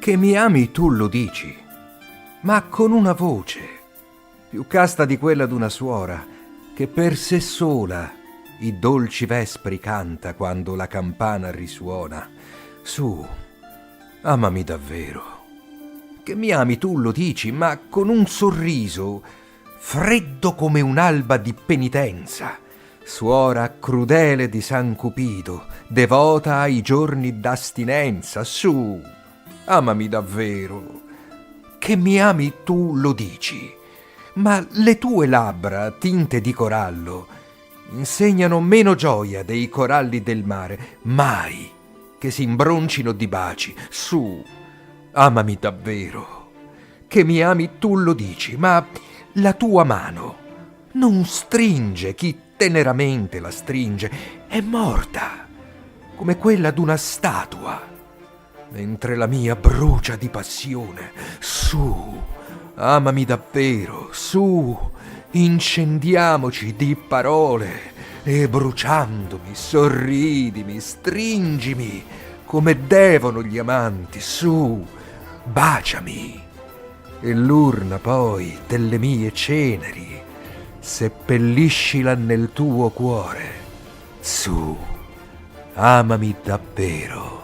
Che mi ami tu lo dici, ma con una voce più casta di quella d'una suora, che per sé sola i dolci vespri canta quando la campana risuona. Su, amami davvero. Che mi ami tu lo dici, ma con un sorriso freddo come un'alba di penitenza, suora crudele di San Cupido, devota ai giorni d'astinenza. Su, amami davvero. Che mi ami tu lo dici, ma le tue labbra tinte di corallo insegnano meno gioia dei coralli del mare, mai che si imbroncino di baci. Su, amami davvero. Che mi ami tu lo dici, ma la tua mano non stringe chi teneramente la stringe, è morta come quella d'una statua, mentre la mia brucia di passione. Su, amami davvero, su, incendiamoci di parole e bruciandomi sorridimi, stringimi come devono gli amanti. Su, baciami e l'urna poi delle mie ceneri seppelliscila nel tuo cuore. Su, amami davvero.